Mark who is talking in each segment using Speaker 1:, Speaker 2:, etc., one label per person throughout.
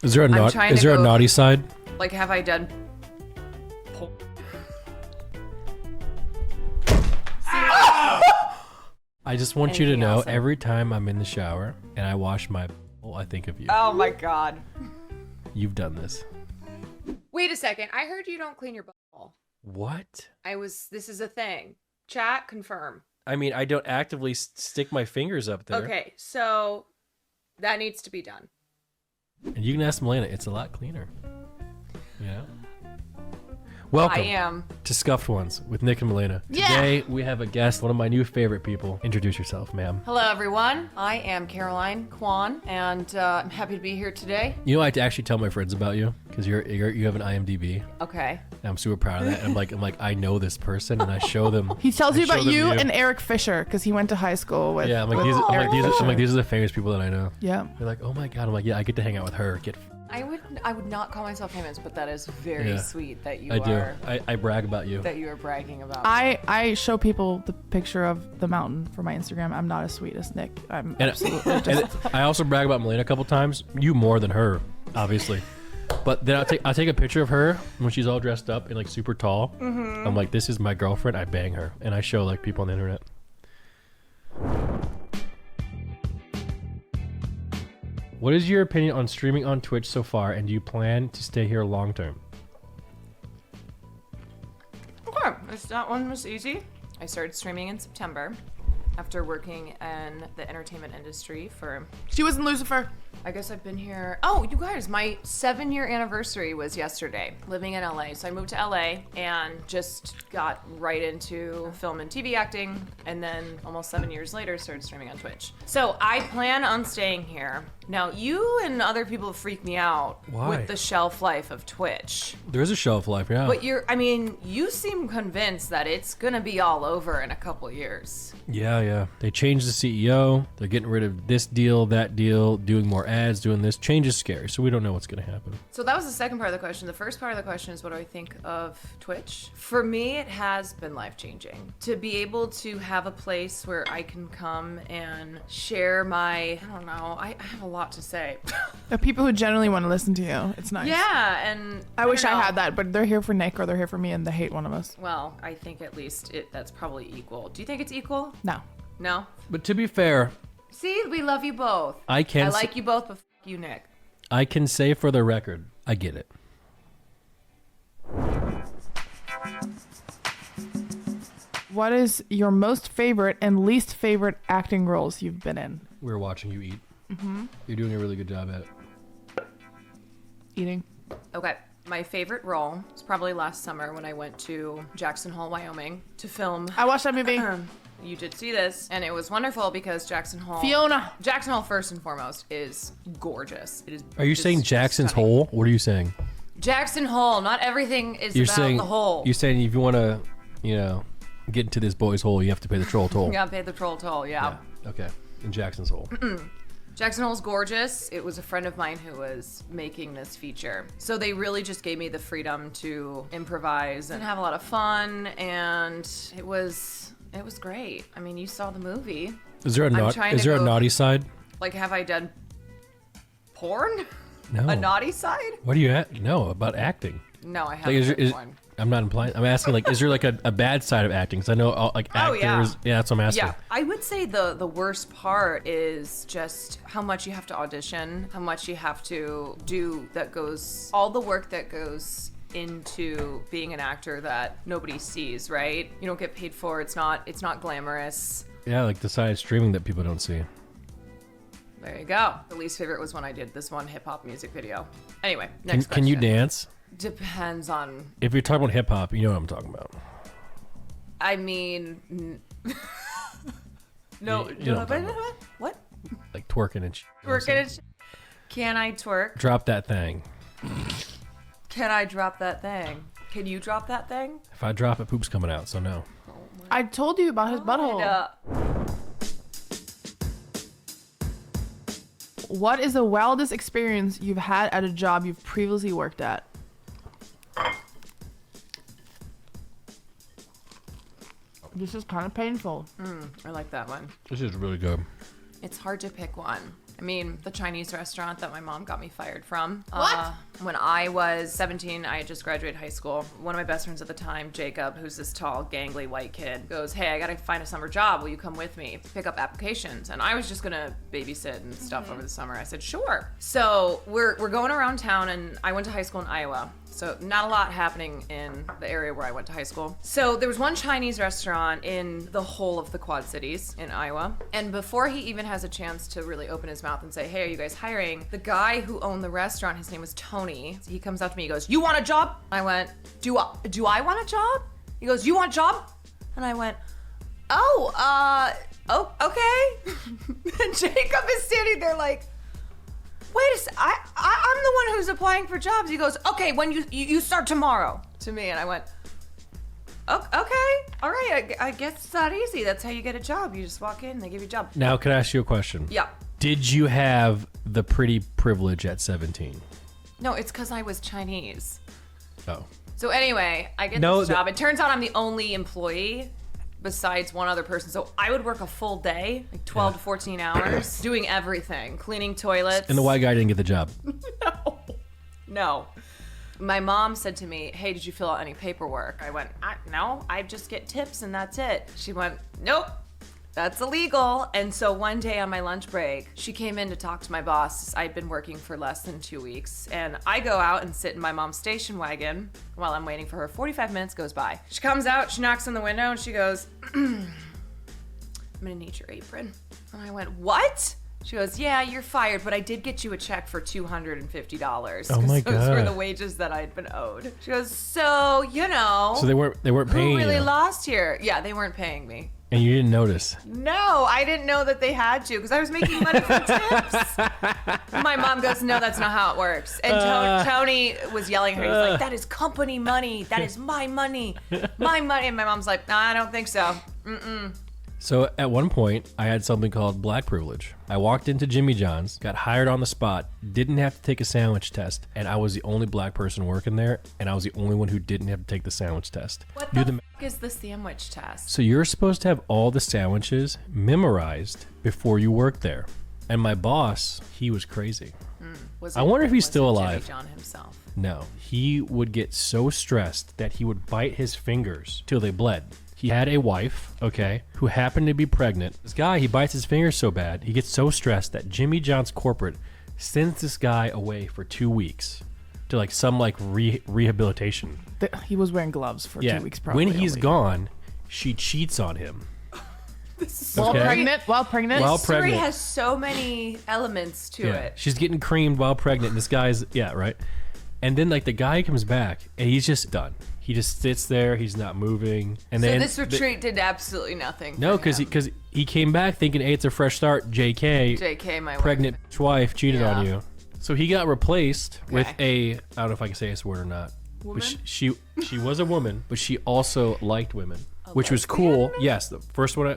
Speaker 1: Is there a naughty side?
Speaker 2: Like, have I done?
Speaker 1: I just want you to know, every time I'm in the shower and I wash my bowl, I think of you.
Speaker 2: Oh my god.
Speaker 1: You've done this.
Speaker 2: Wait a second. I heard you don't clean your bowl.
Speaker 1: What?
Speaker 2: This is a thing. Chat, confirm.
Speaker 1: I mean, I don't actively stick my fingers up there.
Speaker 2: Okay, so that needs to be done.
Speaker 1: And you can ask Malena. It's a lot cleaner. Yeah. Welcome
Speaker 2: I am.
Speaker 1: to Scuffed Ones with Nick and Malena.
Speaker 2: Yeah.
Speaker 1: Today we have a guest, one of my new favorite people. Introduce yourself, ma'am.
Speaker 2: Hello, everyone. I am Caroline Kwan, and I'm happy to be here today.
Speaker 1: You know, I actually tell my friends about you because you have an IMDb.
Speaker 2: Okay.
Speaker 1: And I'm super proud of that. And I'm like, I know this person, and I show them.
Speaker 3: He tells you about you and Eric Fisher because he went to high school with.
Speaker 1: Yeah, I'm like, these are the famous people that I know.
Speaker 3: Yeah.
Speaker 1: They're like, oh my god. I'm like, yeah, I get to hang out with her.
Speaker 2: I would not call myself famous, but that is very sweet that you
Speaker 1: I do.
Speaker 2: are.
Speaker 1: I brag about you.
Speaker 2: That you are bragging about.
Speaker 3: I show people the picture of the mountain for my Instagram. I'm not as sweet as Nick. I'm absolutely just.
Speaker 1: And I also brag about Malena a couple times. You more than her, obviously. But then I'll take a picture of her when she's all dressed up and like super tall. Mm-hmm. I'm like, this is my girlfriend. I bang her, and I show like people on the internet. What is your opinion on streaming on Twitch so far, and do you plan to stay here long term?
Speaker 2: Okay, that one was easy. I started streaming in September after working in the entertainment industry for...
Speaker 3: She was in Lucifer.
Speaker 2: I guess I've been here... Oh, you guys, my 7-year anniversary was yesterday, living in LA. So I moved to LA and just got right into film and TV acting, and then almost 7 years later started streaming on Twitch. So I plan on staying here. Now, you and other people freak me out with the shelf life of Twitch.
Speaker 1: There is a shelf life, yeah.
Speaker 2: But you seem convinced that it's gonna be all over in a couple years.
Speaker 1: Yeah. They changed the CEO. They're getting rid of this deal, that deal, doing more ads, doing this. Change is scary, so we don't know what's gonna happen.
Speaker 2: So that was the second part of the question. The first part of the question is, what do I think of Twitch? For me, it has been life-changing. To be able to have a place where I can come and share I have a lot to say.
Speaker 3: The people who generally want to listen to you. It's nice.
Speaker 2: Yeah, and
Speaker 3: I wish I had that, but they're here for Nick or they're here for me and they hate one of us.
Speaker 2: Well, I think at least that's probably equal. Do you think it's equal?
Speaker 3: No.
Speaker 2: No?
Speaker 1: But to be fair...
Speaker 2: See, we love you both.
Speaker 1: I
Speaker 2: like you both, but f*** you, Nick.
Speaker 1: I can say for the record, I get it.
Speaker 3: What is your most favorite and least favorite acting roles you've been in?
Speaker 1: We're watching you eat.
Speaker 3: Mm-hmm.
Speaker 1: You're doing a really good job at it.
Speaker 3: Eating.
Speaker 2: Okay. My favorite role was probably last summer when I went to Jackson Hole, Wyoming to film.
Speaker 3: I watched that movie.
Speaker 2: You did see this, and it was wonderful because Jackson Hole...
Speaker 3: Fiona!
Speaker 2: Jackson Hole, first and foremost, is gorgeous. It is.
Speaker 1: Are you saying Jackson's Hole? What are you saying?
Speaker 2: Jackson Hole. Not everything is
Speaker 1: You're
Speaker 2: about
Speaker 1: saying,
Speaker 2: the hole.
Speaker 1: You're saying if you want to, get into this boy's hole, you have to pay the troll toll.
Speaker 2: You gotta pay the troll toll, yeah.
Speaker 1: Okay. In Jackson's Hole.
Speaker 2: Jackson Hole's gorgeous. It was a friend of mine who was making this feature. So they really just gave me the freedom to improvise and have a lot of fun, and it was great. I mean, you saw the movie.
Speaker 1: Is there a naughty side?
Speaker 2: Like, have I done porn?
Speaker 1: No.
Speaker 2: A naughty side?
Speaker 1: What do you know about acting?
Speaker 2: No, I haven't done porn.
Speaker 1: I'm not implying. I'm asking, like, is there like a bad side of acting? Because I know, actors. Yeah, that's what I'm asking.
Speaker 2: Yeah, I would say the worst part is just how much you have to audition, how much you have to do. All the work that goes into being an actor that nobody sees, right? You don't get paid for. It's not glamorous.
Speaker 1: Yeah, like the side of streaming that people don't see.
Speaker 2: There you go. The least favorite was when I did this one hip hop music video. Anyway, next question.
Speaker 1: Can you dance?
Speaker 2: Depends on...
Speaker 1: If you're talking about hip hop, you know what I'm talking about.
Speaker 2: I mean... No. What?
Speaker 1: Like twerking and shit.
Speaker 2: Twerking and shit. Can I twerk?
Speaker 1: Drop that thing.
Speaker 2: Can I drop that thing? Can you drop that thing?
Speaker 1: If I drop it, poop's coming out, so no.
Speaker 3: I told you about his butthole. What is the wildest experience you've had at a job you've previously worked at? This is kind of painful.
Speaker 2: I like that one.
Speaker 1: This is really good.
Speaker 2: It's hard to pick one. I mean, the Chinese restaurant that my mom got me fired from.
Speaker 4: What?
Speaker 2: When I was 17, I had just graduated high school. One of my best friends at the time, Jacob, who's this tall, gangly white kid, goes, hey, I gotta find a summer job. Will you come with me? Pick up applications. And I was just gonna babysit and stuff over the summer. I said, sure. So we're going around town, and I went to high school in Iowa. So not a lot happening in the area where I went to high school. So there was one Chinese restaurant in the whole of the Quad Cities in Iowa. And before he even has a chance to really open his mouth and say, hey, are you guys hiring? The guy who owned the restaurant, his name was Tony. He comes up to me, he goes, you want a job? I went, do I want a job? He goes, you want a job? And I went, oh, okay. And Jacob is standing there like, wait a sec, I'm the one who's applying for jobs. He goes, okay, when you start tomorrow, to me. And I went, okay, all right, I guess it's that easy. That's how you get a job. You just walk in, they give you a job.
Speaker 1: Now, can I ask you a question?
Speaker 2: Yeah.
Speaker 1: Did you have the pretty privilege at 17?
Speaker 2: No, it's because I was Chinese.
Speaker 1: Oh.
Speaker 2: So anyway, I get this job. It turns out I'm the only employee besides one other person. So I would work a full day, like 12 to 14 hours, doing everything, cleaning toilets.
Speaker 1: And the white guy didn't get the job.
Speaker 2: No. My mom said to me, hey, did you fill out any paperwork? I went, no, I just get tips and that's it. She went, nope, that's illegal. And so one day on my lunch break, she came in to talk to my boss. I'd been working for less than 2 weeks. And I go out and sit in my mom's station wagon while I'm waiting for her. 45 minutes goes by. She comes out, she knocks on the window, and she goes, I'm gonna need your apron. And I went, what? She goes, yeah, you're fired, but I did get you a check for $250.
Speaker 1: Oh my
Speaker 2: Those were
Speaker 1: God.
Speaker 2: the wages that I'd been owed. She goes, so, you know.
Speaker 1: So they weren't paying
Speaker 2: who really
Speaker 1: you.
Speaker 2: lost here? Yeah, they weren't paying me.
Speaker 1: And you didn't notice.
Speaker 2: No, I didn't know that they had to because I was making money from tips. My mom goes, no, that's not how it works. And Tony was yelling at her. He's like, that is company money. That is my money. My money. And my mom's like, nah, I don't think so. Mm-mm.
Speaker 1: So at one point, I had something called black privilege. I walked into Jimmy John's, got hired on the spot, didn't have to take a sandwich test, and I was the only black person working there, and I was the only one who didn't have to take the sandwich test.
Speaker 2: What the fuck is the sandwich test?
Speaker 1: So you're supposed to have all the sandwiches memorized before you work there. And my boss, he was crazy. I wonder if he's still alive.
Speaker 2: Jimmy John himself.
Speaker 1: No, he would get so stressed that he would bite his fingers till they bled. He had a wife, okay, who happened to be pregnant. This guy, he bites his fingers so bad, he gets so stressed that Jimmy John's corporate sends this guy away for 2 weeks to like some rehabilitation.
Speaker 3: He was wearing gloves for 2 weeks probably.
Speaker 1: When he's
Speaker 3: only.
Speaker 1: gone, she cheats on him.
Speaker 3: While pregnant?
Speaker 1: While
Speaker 2: Story
Speaker 1: pregnant.
Speaker 2: has so many elements to it.
Speaker 1: She's getting creamed while pregnant. This guy's, right? And then like the guy comes back and he's just done. He just sits there. He's not moving. And
Speaker 2: So
Speaker 1: then
Speaker 2: this retreat did absolutely nothing.
Speaker 1: No,
Speaker 2: for him.
Speaker 1: because he came back thinking, hey, it's a fresh start.
Speaker 2: JK, my
Speaker 1: pregnant wife cheated on
Speaker 2: Yeah.
Speaker 1: you. So he got replaced with
Speaker 2: Okay.
Speaker 1: I don't know if I can say this word or not.
Speaker 2: Woman?
Speaker 1: But she was a woman, but she also liked women, which was cool. Yes, the first one I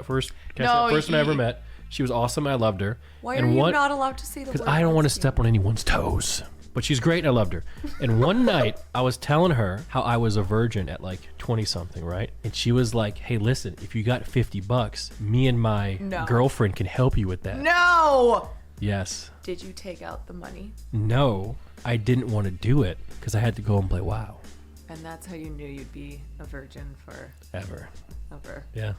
Speaker 1: ever met. She was awesome. I loved her.
Speaker 2: Why are you not allowed to say the word?
Speaker 1: Because I don't want to
Speaker 2: lesbian?
Speaker 1: step on anyone's toes. But she's great and I loved her. And one night I was telling her how I was a virgin at like 20 something, right? And she was like, hey, listen, if you got $50, me and my girlfriend can help you with that.
Speaker 2: No!
Speaker 1: Yes.
Speaker 2: Did you take out the money?
Speaker 1: No, I didn't want to do it because I had to go and play WoW.
Speaker 2: And that's how you knew you'd be a virgin
Speaker 1: Ever.
Speaker 2: forever.
Speaker 1: Yeah.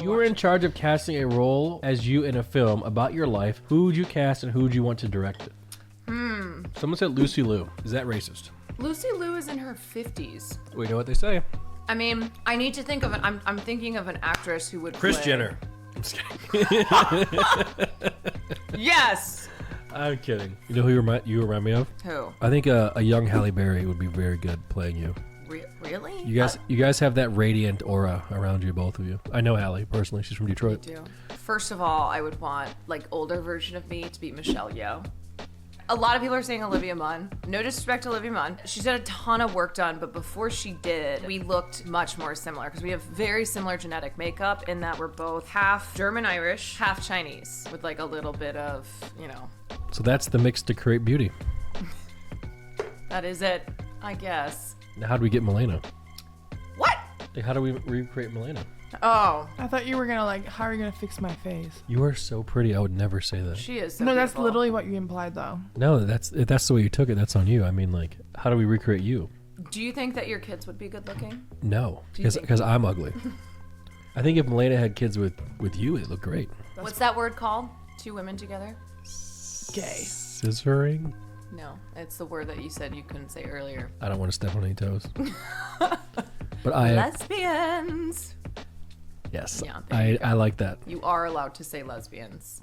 Speaker 1: You were in charge of casting a role as you in a film about your life. Who would you cast and who would you want to direct it? Someone said Lucy Liu. Is that racist?
Speaker 2: Lucy Liu is in her 50s.
Speaker 1: We know what they say.
Speaker 2: I mean, I need to think of I'm thinking of an actress who would
Speaker 1: Kris
Speaker 2: play-
Speaker 1: Jenner. I'm just kidding.
Speaker 2: Yes!
Speaker 1: I'm kidding. You know who you remind me of?
Speaker 2: Who?
Speaker 1: I think a young Halle Berry would be very good playing you.
Speaker 2: Really?
Speaker 1: You guys have that radiant aura around you, both of you. I know Halle personally. She's from Detroit.
Speaker 2: Do. First of all, I would want like older version of me to be Michelle Yeoh. A lot of people are saying Olivia Munn. No disrespect to Olivia Munn. She's had a ton of work done, but before she did, we looked much more similar because we have very similar genetic makeup in that we're both half German-Irish, half Chinese, with like a little bit of,
Speaker 1: So that's the mix to create beauty.
Speaker 2: That is it, I guess.
Speaker 1: Now, how do we get Malena?
Speaker 2: What?
Speaker 1: Like, how do we recreate Malena?
Speaker 2: Oh,
Speaker 3: I thought you were gonna like, how are you gonna fix my face?
Speaker 1: You are so pretty. I would never say that.
Speaker 2: she is so
Speaker 3: No, that's
Speaker 2: beautiful.
Speaker 3: literally what you implied though.
Speaker 1: No, that's if that's the way you took it. That's on you. I mean, like, how do we recreate you?
Speaker 2: Do you think that your kids would be good looking?
Speaker 1: No,
Speaker 2: Do you think-
Speaker 1: because I'm ugly. I think if Malena had kids with you, it'd look great.
Speaker 2: What's that word called? Two women together?
Speaker 3: Gay.
Speaker 1: Scissoring.
Speaker 2: No, it's the word that you said you couldn't say earlier.
Speaker 1: I don't want to step on any toes. But I
Speaker 2: Lesbians.
Speaker 1: yes,
Speaker 2: Yeah, there you
Speaker 1: I like that.
Speaker 2: You are allowed to say lesbians.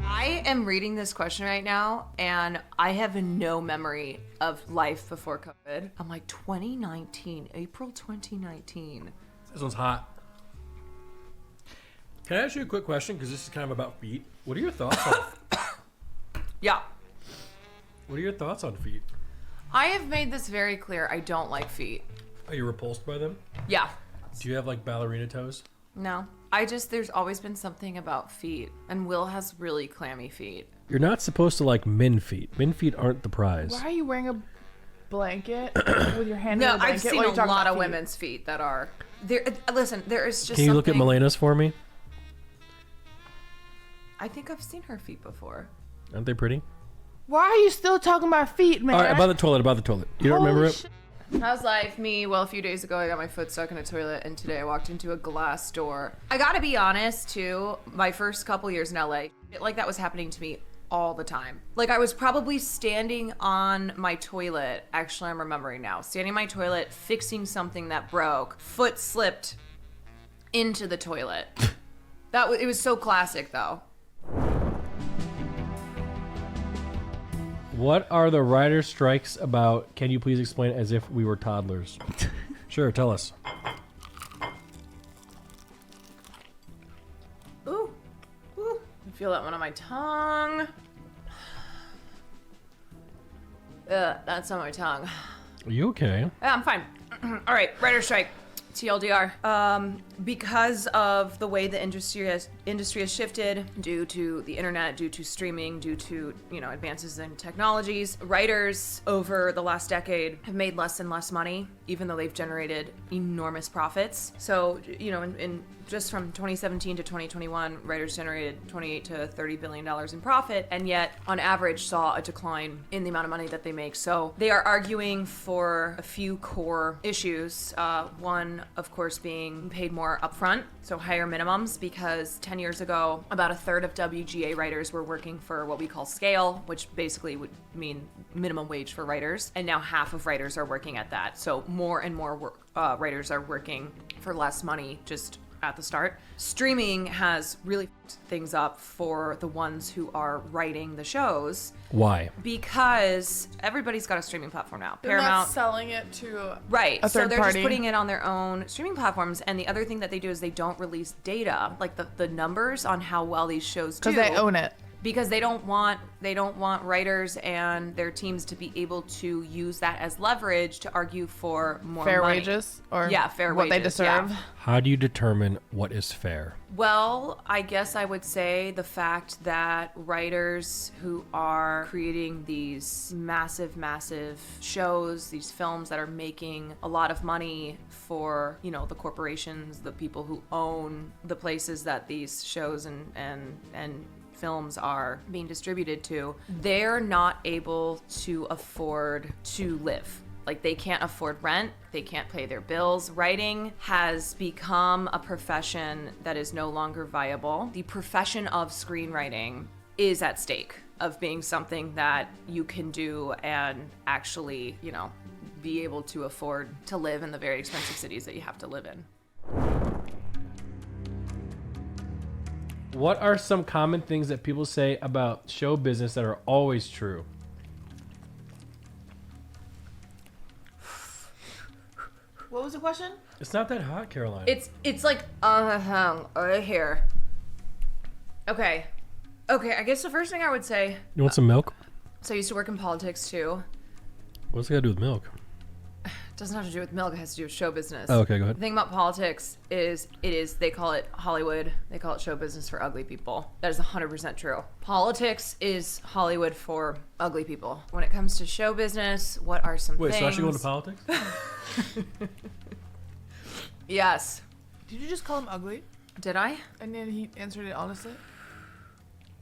Speaker 2: I am reading this question right now, and I have no memory of life before COVID. I'm like, 2019, April 2019.
Speaker 1: This one's hot. Can I ask you a quick question? Because this is kind of about feet. What are your thoughts on?
Speaker 2: Yeah.
Speaker 1: What are your thoughts on feet?
Speaker 2: I have made this very clear. I don't like feet.
Speaker 1: Are you repulsed by them?
Speaker 2: Yeah.
Speaker 1: Do you have like ballerina toes?
Speaker 2: No. There's always been something about feet, and Will has really clammy feet.
Speaker 1: You're not supposed to like min feet. Min feet aren't the prize.
Speaker 3: Why are you wearing a blanket with your hand in
Speaker 2: No,
Speaker 3: the blanket?
Speaker 2: I've seen
Speaker 3: while
Speaker 2: a
Speaker 3: you're talking
Speaker 2: lot
Speaker 3: about
Speaker 2: of
Speaker 3: feet?
Speaker 2: women's feet that are there. Listen, there is just.
Speaker 1: Can you look at
Speaker 2: something-
Speaker 1: Malena's for me?
Speaker 2: I think I've seen her feet before.
Speaker 1: Aren't they pretty?
Speaker 3: Why are you still talking about feet, man?
Speaker 1: All right, about the toilet. You don't remember it?
Speaker 2: How's life? Well, a few days ago, I got my foot stuck in a toilet, and today I walked into a glass door. I gotta be honest, too. My first couple years in LA, shit like that was happening to me all the time. Like, I was probably standing on my toilet. Actually, I'm remembering now. Standing on my toilet, fixing something that broke. Foot slipped into the toilet. It was so classic, though.
Speaker 1: What are the writer's strikes about? Can you please explain as if we were toddlers? Sure, tell us.
Speaker 2: Ooh. Ooh. I feel that one on my tongue. That's on my tongue.
Speaker 1: Are you okay?
Speaker 2: Yeah, I'm fine. All right, writer's strike. TLDR. Because of the way the industry has shifted due to the internet, due to streaming, due to, advances in technologies, writers over the last decade have made less and less money, even though they've generated enormous profits. So, in just from 2017 to 2021, writers generated $28 to $30 billion in profit, and yet on average saw a decline in the amount of money that they make. So they are arguing for a few core issues. One, of course, being paid more upfront, so higher minimums, because 10 years ago, about a third of WGA writers were working for what we call scale, which basically would mean minimum wage for writers, and now half of writers are working at that. So more and more writers are working for less money just at the start. Streaming has really f***ed things up for the ones who are writing the shows.
Speaker 1: Why?
Speaker 2: Because everybody's got a streaming platform now.
Speaker 3: They're not
Speaker 2: Paramount.
Speaker 3: selling it to
Speaker 2: Right.
Speaker 3: a
Speaker 2: So
Speaker 3: third
Speaker 2: they're
Speaker 3: party.
Speaker 2: just putting it on their own streaming platforms. And the other thing that they do is they don't release data, like the numbers on how well these shows do.
Speaker 3: because they own it.
Speaker 2: Because they don't want writers and their teams to be able to use that as leverage to argue for more
Speaker 3: Fair
Speaker 2: money.
Speaker 3: wages or
Speaker 2: fair
Speaker 3: what
Speaker 2: wages,
Speaker 3: they deserve.
Speaker 2: yeah.
Speaker 1: How do you determine what is fair?
Speaker 2: Well, I guess I would say the fact that writers who are creating these massive, massive shows, these films that are making a lot of money for, the corporations, the people who own the places that these shows and films are being distributed to, they're not able to afford to live. Like, they can't afford rent, they can't pay their bills. Writing has become a profession that is no longer viable. The profession of screenwriting is at stake of being something that you can do and actually, be able to afford to live in the very expensive cities that you have to live in.
Speaker 1: What are some common things that people say about show business that are always true?
Speaker 3: What was the question?
Speaker 1: It's not that hot, Caroline.
Speaker 2: It's like right here. Okay, I guess the first thing I would say,
Speaker 1: You want some milk?
Speaker 2: so I used to work in politics too.
Speaker 1: What's it got to do with milk?
Speaker 2: doesn't have to do with milk. It has to do with show business.
Speaker 1: Oh, okay, go ahead.
Speaker 2: The thing about politics is they call it Hollywood. They call it show business for ugly people. That is 100% true. Politics is Hollywood for ugly people. When it comes to show business, what are some
Speaker 1: Wait,
Speaker 2: things?
Speaker 1: so actually going to politics?
Speaker 2: Yes.
Speaker 3: Did you just call him ugly?
Speaker 2: Did I?
Speaker 3: And then he answered it honestly?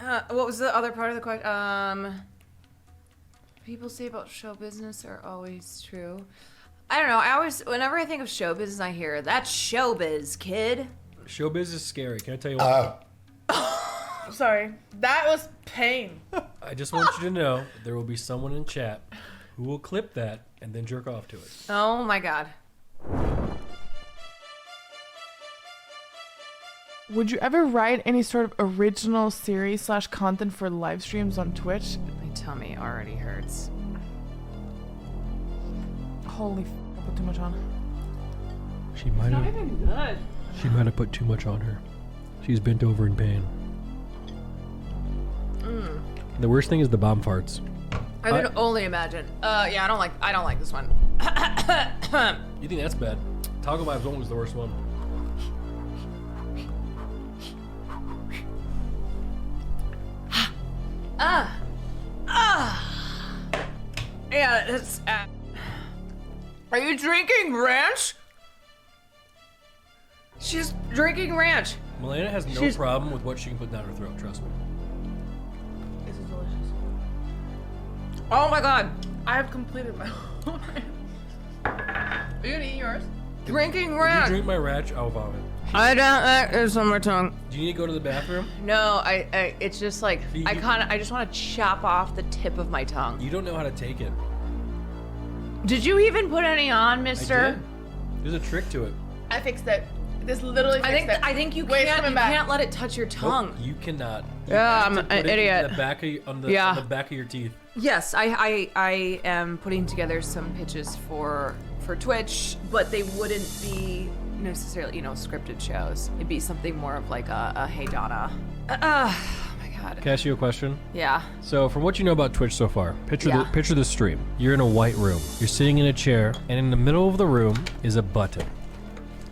Speaker 2: What was the other part of the question? People say about show business are always true. I don't know. Whenever I think of show business, I hear, that's showbiz, kid.
Speaker 1: Showbiz is scary. Can I tell you what?
Speaker 3: Sorry. That was pain.
Speaker 1: I just want you to know there will be someone in chat who will clip that and then jerk off to it.
Speaker 2: Oh my god.
Speaker 3: Would you ever write any sort of original series / content for live streams on Twitch?
Speaker 2: My tummy already hurts.
Speaker 3: Holy I put too much on.
Speaker 1: She might have.
Speaker 2: Even good.
Speaker 1: She might have put too much on her. She's bent over in pain. The worst thing is the bomb farts.
Speaker 2: I can only imagine. Yeah, I don't like this one.
Speaker 1: You think that's bad? Toggle Vibes 1 was the worst one.
Speaker 2: Yeah, it's. Are you drinking ranch? She's drinking ranch.
Speaker 1: Malena has no problem with what she can put down her throat, trust me.
Speaker 3: This is delicious.
Speaker 2: Oh my god.
Speaker 3: I have completed my whole Are you gonna eat yours?
Speaker 2: Drinking
Speaker 1: If you
Speaker 2: ranch.
Speaker 1: drink my ranch, I'll vomit.
Speaker 2: I don't like this on my tongue.
Speaker 1: Do you need to go to the bathroom?
Speaker 2: No, it's just like,
Speaker 1: You-
Speaker 2: I just want to chop off the tip of my tongue.
Speaker 1: You don't know how to take it.
Speaker 2: Did you even put any on,
Speaker 1: I
Speaker 2: mister?
Speaker 1: did. There's a trick to it.
Speaker 3: I fixed it. This literally fixed it.
Speaker 2: I think you
Speaker 3: Wait, it's
Speaker 2: can't,
Speaker 3: coming
Speaker 2: you
Speaker 3: back.
Speaker 2: can't let it touch your tongue.
Speaker 1: Nope, you cannot. You
Speaker 2: Yeah,
Speaker 1: have
Speaker 2: I'm
Speaker 1: to
Speaker 2: an
Speaker 1: put it
Speaker 2: idiot.
Speaker 1: in the back of, on the back of your teeth.
Speaker 2: Yes, I am putting together some pitches for Twitch, but they wouldn't be necessarily, scripted shows. It'd be something more of like a Hey Donna. Oh my god.
Speaker 1: Can I ask you a question?
Speaker 2: Yeah.
Speaker 1: So, from what you know about Twitch so far, picture
Speaker 2: Yeah.
Speaker 1: picture the stream. You're in a white room. You're sitting in a chair, and in the middle of the room is a button.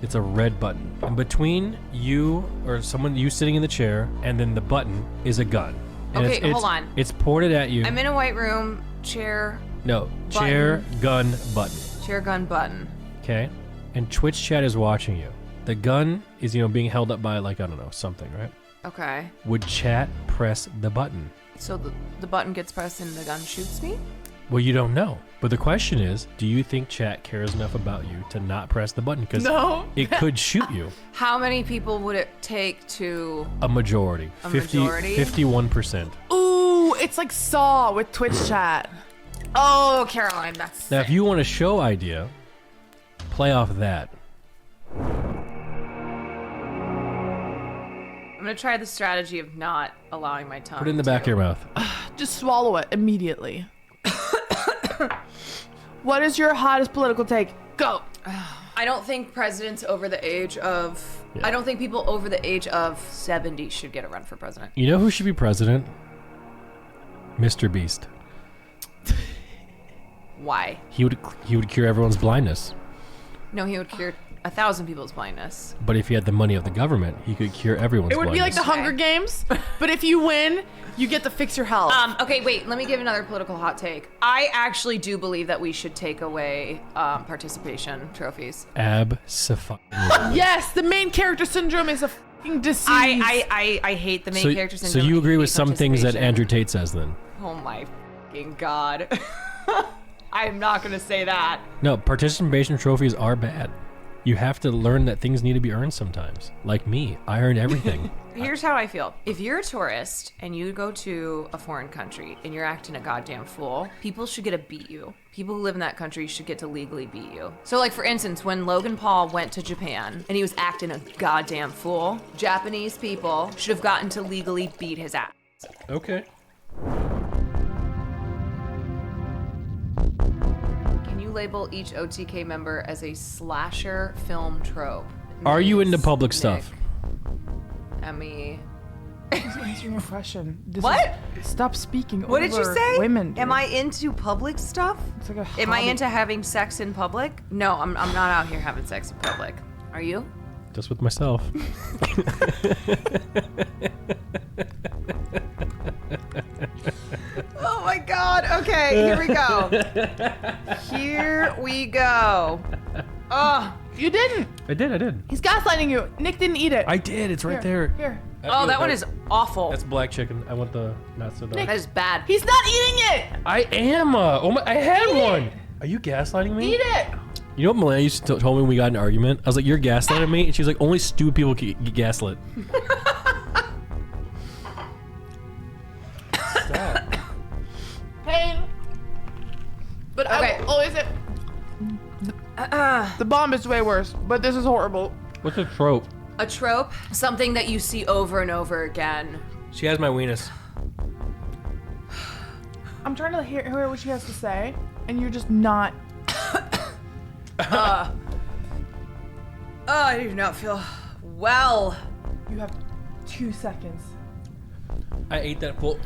Speaker 1: It's a red button. And between you or someone you sitting in the chair and then the button is a gun. And
Speaker 2: Okay, hold on.
Speaker 1: It's pointed at you.
Speaker 2: I'm in a white room, chair,
Speaker 1: No, chair, gun, button.
Speaker 2: chair, gun, button.
Speaker 1: Okay? And Twitch chat is watching you. The gun is, being held up by, like, I don't know, something, right?
Speaker 2: Okay.
Speaker 1: Would chat press the button?
Speaker 2: So the button gets pressed and the gun shoots me?
Speaker 1: Well, you don't know. But the question is, do you think chat cares enough about you to not press the button? Because
Speaker 3: No.
Speaker 1: it could shoot you.
Speaker 2: How many people would it take to...
Speaker 1: A majority.
Speaker 2: A majority?
Speaker 1: 51%.
Speaker 3: Ooh, it's like Saw with Twitch chat.
Speaker 2: Oh, Caroline, that's...
Speaker 1: Now, if you want a show idea, play off that.
Speaker 2: I'm gonna try the strategy of not allowing my tongue
Speaker 1: Put it in the back of your mouth.
Speaker 3: Just swallow it immediately. What is your hottest political take? Go.
Speaker 2: I don't think presidents over the age of... I don't think people over the age of 70 should get a run for president.
Speaker 1: You know who should be president? Mr. Beast.
Speaker 2: Why?
Speaker 1: He would cure everyone's blindness.
Speaker 2: No, he would cure 1,000 people's blindness.
Speaker 1: But if he had the money of the government, he could cure everyone's
Speaker 3: It would be like
Speaker 1: blindness.
Speaker 3: the Hunger Games, but if you win, you get to fix your health.
Speaker 2: Okay, wait, let me give another political hot take. I actually do believe that we should take away participation trophies.
Speaker 3: Yes, the main character syndrome is a fucking disease.
Speaker 2: I hate the main character syndrome.
Speaker 1: So you
Speaker 2: I
Speaker 1: agree
Speaker 2: hate
Speaker 1: with some things that
Speaker 2: participation.
Speaker 1: Andrew Tate says then?
Speaker 2: Oh my fucking god. I'm not gonna say that.
Speaker 1: No, participation trophies are bad. You have to learn that things need to be earned sometimes. Like me, I earn everything.
Speaker 2: Here's how I feel. If you're a tourist and you go to a foreign country and you're acting a goddamn fool, people should get to beat you. People who live in that country should get to legally beat you. So like for instance, when Logan Paul went to Japan and he was acting a goddamn fool, Japanese people should have gotten to legally beat his ass.
Speaker 1: Okay.
Speaker 2: Can you label each OTK member as a slasher film trope?
Speaker 1: Are you into
Speaker 2: Nick,
Speaker 1: public stuff?
Speaker 2: Emmy,
Speaker 3: He's answering your question.
Speaker 2: What?
Speaker 3: Stop speaking.
Speaker 2: What did you say?
Speaker 3: Women. Dude.
Speaker 2: Am I into public stuff?
Speaker 3: It's like a
Speaker 2: Am I
Speaker 3: hobby.
Speaker 2: into having sex in public? No, I'm not out here having sex in public. Are you?
Speaker 1: Just with myself.
Speaker 2: Oh my God. Okay, here we go. Here we go. Oh,
Speaker 3: You didn't.
Speaker 1: I did.
Speaker 3: He's gaslighting you. Nick didn't eat it.
Speaker 1: I did. It's right
Speaker 3: Here,
Speaker 1: there.
Speaker 3: Here.
Speaker 2: oh, that one is awful.
Speaker 1: That's black chicken. I want the not so dark.
Speaker 2: That is bad.
Speaker 3: He's not eating it.
Speaker 1: I am. Oh my! I had
Speaker 3: Eat
Speaker 1: one.
Speaker 3: it.
Speaker 1: Are you gaslighting me?
Speaker 3: Eat it.
Speaker 1: You know what Malena used to told me when we got in an argument? I was like, "You're gaslighting me," and she was like, "Only stupid people get gaslit." Stop.
Speaker 3: Pain. But
Speaker 2: Okay.
Speaker 3: I will always say the bomb is way worse. But this is horrible.
Speaker 1: What's a trope?
Speaker 2: A trope, something that you see over and over again.
Speaker 1: She has my weenus.
Speaker 3: I'm trying to hear what she has to say, and you're just not.
Speaker 2: I do not feel well.
Speaker 3: You have 2 seconds.
Speaker 1: I ate that full.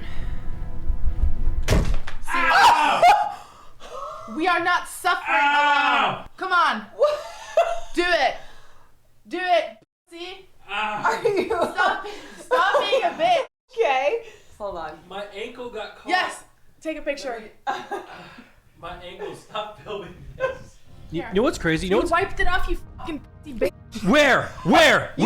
Speaker 3: We are not suffering alone. Come on. Do it. Do it. See?
Speaker 2: Are you?
Speaker 3: Stop being a bitch.
Speaker 2: Okay. Hold on.
Speaker 1: My ankle got caught.
Speaker 3: Yes. Take a picture.
Speaker 1: My ankle stopped filming this. You
Speaker 3: Here.
Speaker 1: know what's crazy? You know
Speaker 3: You
Speaker 1: what's
Speaker 3: wiped it off, you fucking bitch.
Speaker 1: Where?
Speaker 3: wiped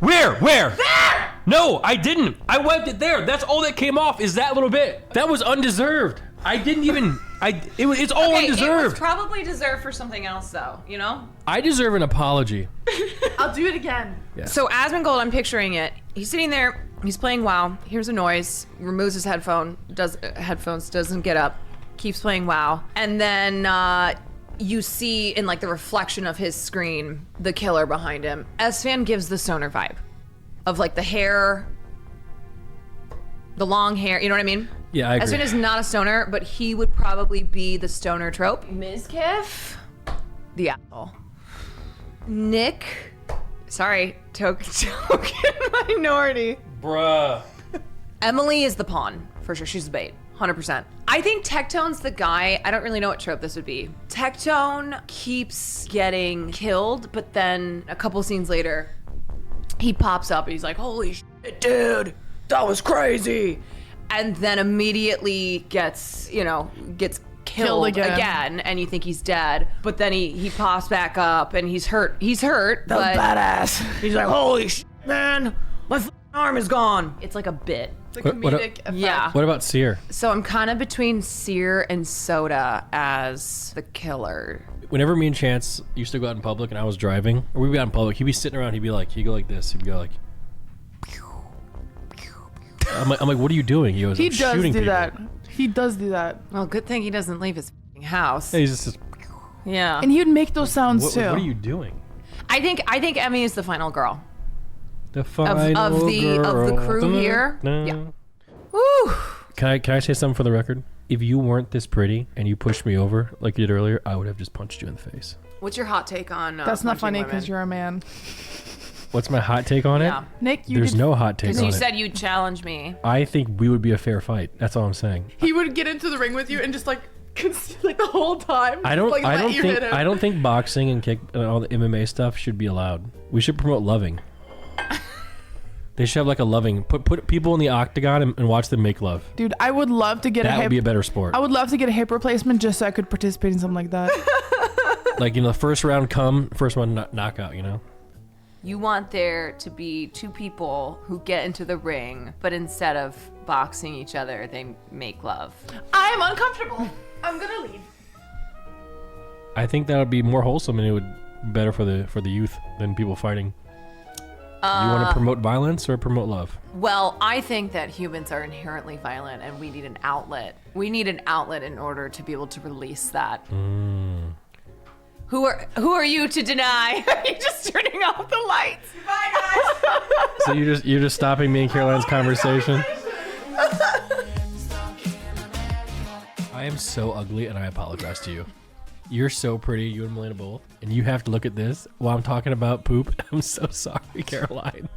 Speaker 1: Where?
Speaker 3: There!
Speaker 1: No, I didn't. I wiped it there. That's all that came off is that little bit. That was undeserved. I didn't even. It's all
Speaker 2: Okay, it was
Speaker 1: undeserved.
Speaker 2: probably deserved for something else, though. You know.
Speaker 1: I deserve an apology.
Speaker 3: I'll do it again.
Speaker 1: Yes.
Speaker 2: So Asmongold, I'm picturing it. He's sitting there. He's playing WoW. Hears a noise. Removes his headphones. Doesn't get up. Keeps playing WoW. And then you see in like the reflection of his screen the killer behind him. Esfand gives the stoner vibe of like the hair, the long hair. You know what I mean?
Speaker 1: Yeah, I agree.
Speaker 2: Esfand is not a stoner, but he would probably be the stoner trope. Mizkif, the asshole. Nick, sorry, token minority.
Speaker 1: Bruh.
Speaker 2: Emily is the pawn, for sure. She's the bait, 100%. I think Tectone's the guy. I don't really know what trope this would be. Tectone keeps getting killed, but then a couple scenes later, he pops up and he's like, holy shit, dude, that was crazy. And then immediately gets killed again, and you think he's dead, but then he pops back up and he's hurt. That was badass. He's like, holy shit, man, my arm is gone. It's like a bit.
Speaker 3: It's a
Speaker 1: What- what-
Speaker 3: comedic effect.
Speaker 2: Yeah.
Speaker 1: What about Seer?
Speaker 2: So I'm kind of between Seer and Soda as the killer.
Speaker 1: Whenever me and Chance used to go out in public and I was driving, or we'd be out in public, he'd be sitting around, he'd go like this, he'd go like. I'm like, what are you doing? He goes,
Speaker 3: He
Speaker 1: "I'm
Speaker 3: does
Speaker 1: shooting
Speaker 3: do
Speaker 1: people."
Speaker 3: that. He does do that.
Speaker 2: Well, good thing he doesn't leave his house.
Speaker 1: Yeah, he's just.
Speaker 2: Yeah.
Speaker 3: And he would make those sounds
Speaker 1: What
Speaker 3: too.
Speaker 1: are you doing?
Speaker 2: I think Emmy is the final girl.
Speaker 1: The final
Speaker 2: the crew
Speaker 1: girl.
Speaker 2: here.
Speaker 1: Dun,
Speaker 2: Yeah.
Speaker 1: dun.
Speaker 2: Woo!
Speaker 1: Can I say something for the record? If you weren't this pretty and you pushed me over like you did earlier, I would have just punched you in the face.
Speaker 2: What's your hot take on
Speaker 3: That's not
Speaker 2: punching
Speaker 3: funny
Speaker 2: women?
Speaker 3: because you're a man.
Speaker 1: What's my hot take on
Speaker 2: Yeah.
Speaker 1: it?
Speaker 3: Nick, you
Speaker 1: There's
Speaker 3: did.
Speaker 1: no hot take
Speaker 2: Because
Speaker 1: on
Speaker 2: you
Speaker 1: it.
Speaker 2: said you'd challenge me.
Speaker 1: I think we would be a fair fight. That's all I'm saying.
Speaker 3: He would get into the ring with you and just like the whole time.
Speaker 1: I don't.
Speaker 3: Like,
Speaker 1: I
Speaker 3: let
Speaker 1: don't
Speaker 3: you
Speaker 1: think.
Speaker 3: hit him.
Speaker 1: I don't think boxing and kick and all the MMA stuff should be allowed. We should promote loving. They should have like a loving. Put people in the octagon and watch them make love.
Speaker 3: Dude, I would love to get
Speaker 1: That
Speaker 3: a
Speaker 1: would
Speaker 3: hip.
Speaker 1: be a better sport.
Speaker 3: I would love to get a hip replacement just so I could participate in something like that.
Speaker 1: Like the first round first one knockout. You know.
Speaker 2: You want there to be two people who get into the ring, but instead of boxing each other, they make love.
Speaker 3: I'm uncomfortable. I'm gonna leave.
Speaker 1: I think that would be more wholesome and it would be better for the youth than people fighting. You want to promote violence or promote love?
Speaker 2: Well, I think that humans are inherently violent and we need an outlet. We need an outlet in order to be able to release that. Who are you to deny? Are you just turning off the lights? Bye, guys.
Speaker 1: So you're just stopping me and Caroline's conversation. I am so ugly and I apologize to you. You're so pretty, you and Malena both, and you have to look at this while I'm talking about poop. I'm so sorry, Caroline.